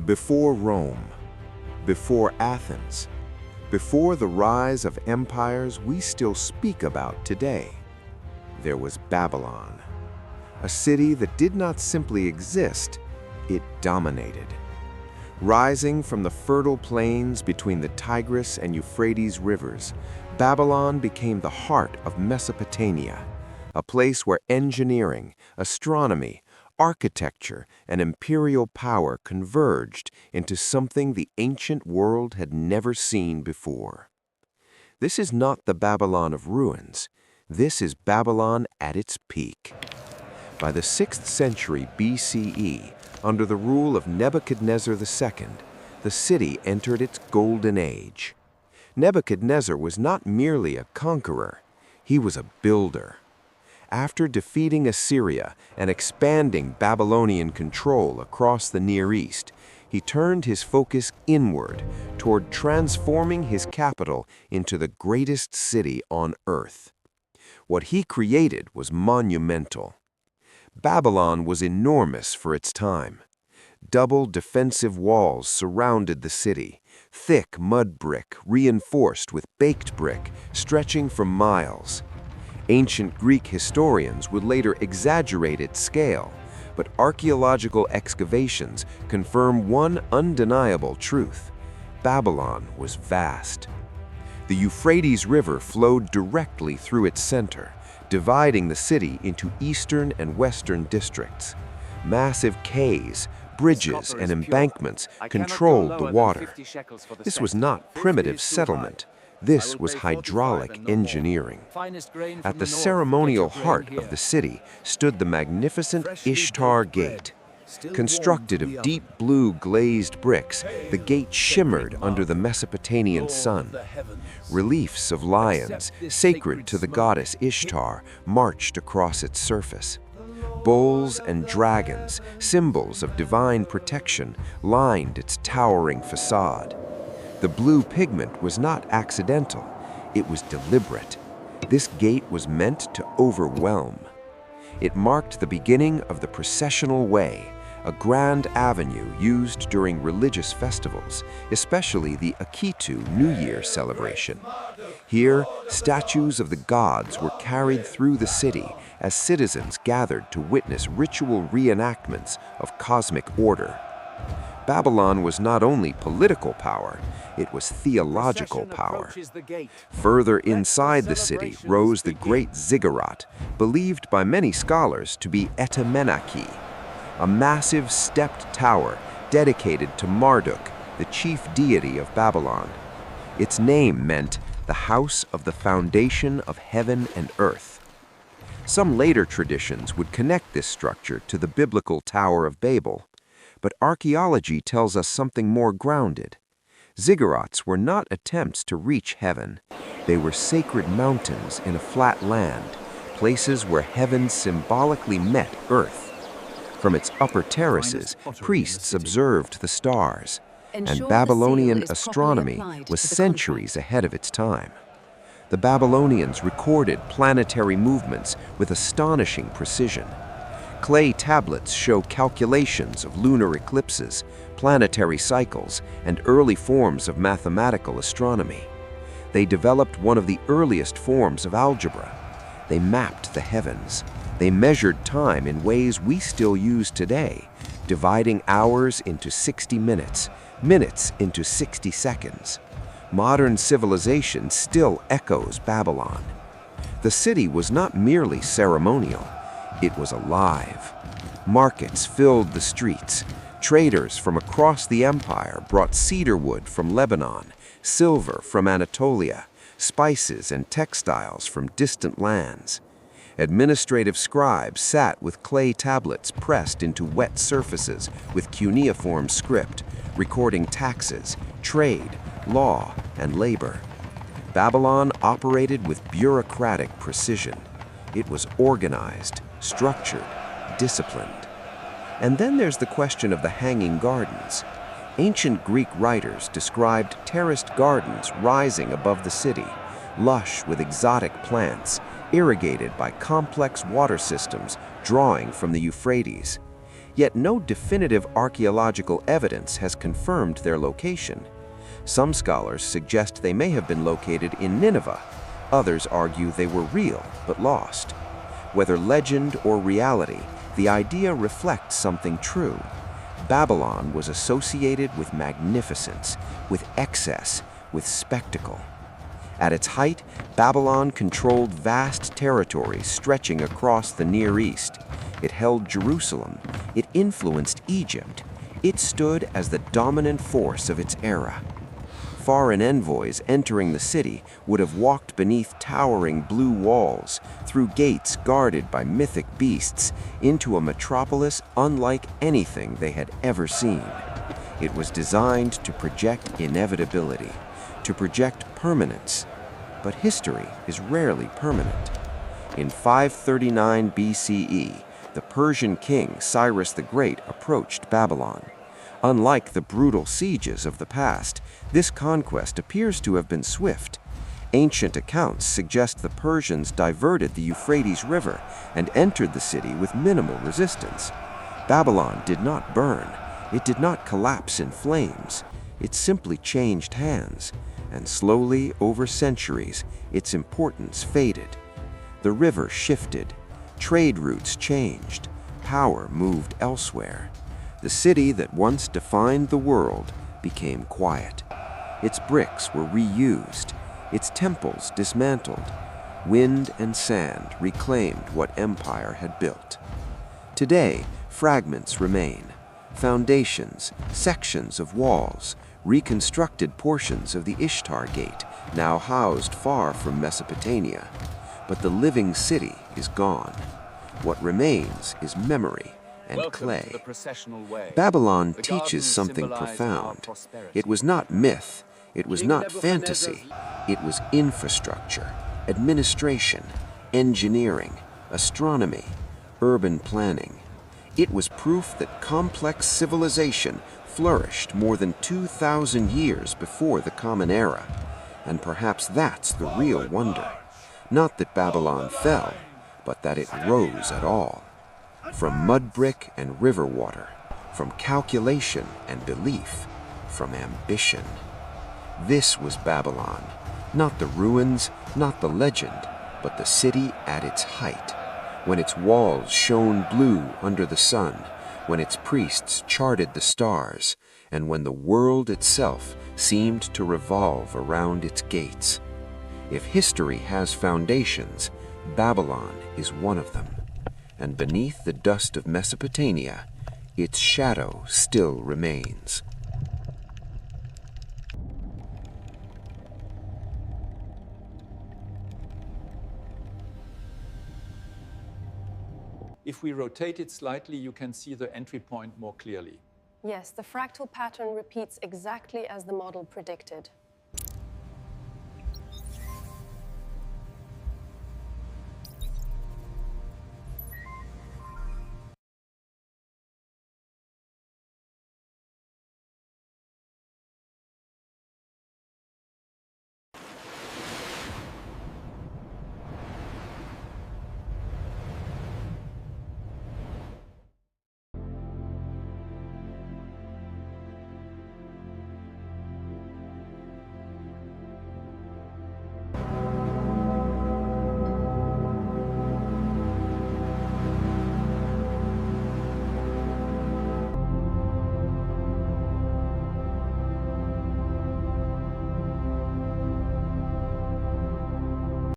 Before Rome, before Athens, before the rise of empires we still speak about today, there was Babylon, a city that did not simply exist, it dominated. Rising from the fertile plains between the Tigris and Euphrates rivers, Babylon became the heart of Mesopotamia, a place where engineering, astronomy, architecture, and imperial power converged into something the ancient world had never seen before. This is not the Babylon of ruins. This is Babylon at its peak. By the 6th century BCE, under the rule of Nebuchadnezzar II, the city entered its golden age. Nebuchadnezzar was not merely a conqueror, he was a builder. After defeating Assyria and expanding Babylonian control across the Near East, he turned his focus inward toward transforming his capital into the greatest city on earth. What he created was monumental. Babylon was enormous for its time. Double defensive walls surrounded the city, thick mud brick reinforced with baked brick stretching for miles. Ancient Greek historians would later exaggerate its scale, but archaeological excavations confirm one undeniable truth: Babylon was vast. The Euphrates River flowed directly through its center, dividing the city into eastern and western districts. Massive quays, bridges, and embankments controlled the water. This was not primitive settlement. This was hydraulic engineering. At the ceremonial heart of the city stood the magnificent Ishtar Gate. Constructed of deep blue glazed bricks, the gate shimmered under the Mesopotamian sun. Reliefs of lions, sacred to the goddess Ishtar, marched across its surface. Bulls and dragons, symbols of divine protection, lined its towering facade. The blue pigment was not accidental, it was deliberate. This gate was meant to overwhelm. It marked the beginning of the Processional Way, a grand avenue used during religious festivals, especially the Akitu New Year celebration. Here, statues of the gods were carried through the city as citizens gathered to witness ritual reenactments of cosmic order. Babylon was not only political power, it was theological power. Further inside the city rose the great ziggurat, believed by many scholars to be Etemenanki, a massive stepped tower dedicated to Marduk, the chief deity of Babylon. Its name meant the house of the foundation of heaven and earth. Some later traditions would connect this structure to the biblical Tower of Babel, but archaeology tells us something more grounded. Ziggurats were not attempts to reach heaven. They were sacred mountains in a flat land, places where heaven symbolically met earth. From its upper terraces, priests observed the stars, and Babylonian astronomy was centuries ahead of its time. The Babylonians recorded planetary movements with astonishing precision. Clay tablets show calculations of lunar eclipses, planetary cycles, and early forms of mathematical astronomy. They developed one of the earliest forms of algebra. They mapped the heavens. They measured time in ways we still use today, dividing hours into 60 minutes, minutes into 60 seconds. Modern civilization still echoes Babylon. The city was not merely ceremonial. It was alive. Markets filled the streets. Traders from across the empire brought cedar wood from Lebanon, silver from Anatolia, spices and textiles from distant lands. Administrative scribes sat with clay tablets pressed into wet surfaces with cuneiform script, recording taxes, trade, law, and labor. Babylon operated with bureaucratic precision. It was organized, structured, disciplined. And then there's the question of the hanging gardens. Ancient Greek writers described terraced gardens rising above the city, lush with exotic plants, irrigated by complex water systems drawing from the Euphrates. Yet no definitive archaeological evidence has confirmed their location. Some scholars suggest they may have been located in Nineveh. Others argue they were real but lost. Whether legend or reality, the idea reflects something true. Babylon was associated with magnificence, with excess, with spectacle. At its height, Babylon controlled vast territories stretching across the Near East. It held Jerusalem. It influenced Egypt. It stood as the dominant force of its era. Foreign envoys entering the city would have walked beneath towering blue walls, through gates guarded by mythic beasts, into a metropolis unlike anything they had ever seen. It was designed to project inevitability, to project permanence. But history is rarely permanent. In 539 BCE, the Persian king Cyrus the Great approached Babylon. Unlike the brutal sieges of the past, this conquest appears to have been swift. Ancient accounts suggest the Persians diverted the Euphrates River and entered the city with minimal resistance. Babylon did not burn. It did not collapse in flames. It simply changed hands, and slowly, over centuries, its importance faded. The river shifted. Trade routes changed. Power moved elsewhere. The city that once defined the world became quiet. Its bricks were reused, its temples dismantled. Wind and sand reclaimed what empire had built. Today, fragments remain. Foundations, sections of walls, reconstructed portions of the Ishtar Gate, now housed far from Mesopotamia. But the living city is gone. What remains is memory and clay. To the Processional Way. Babylon The teaches gardens something symbolize our profound. prosperity. It was not myth, it was King not Nebuchadnezzar's fantasy, it was infrastructure, administration, engineering, astronomy, urban planning. It was proof that complex civilization flourished more than 2,000 years before the Common Era. And perhaps that's the real wonder. Not that Babylon fell, but that it rose at all. From mud brick and river water, from calculation and belief, from ambition. This was Babylon, not the ruins, not the legend, but the city at its height, when its walls shone blue under the sun, when its priests charted the stars, and when the world itself seemed to revolve around its gates. If history has foundations, Babylon is one of them. And beneath the dust of Mesopotamia, its shadow still remains. If we rotate it slightly, you can see the entry point more clearly. Yes, the fractal pattern repeats exactly as the model predicted.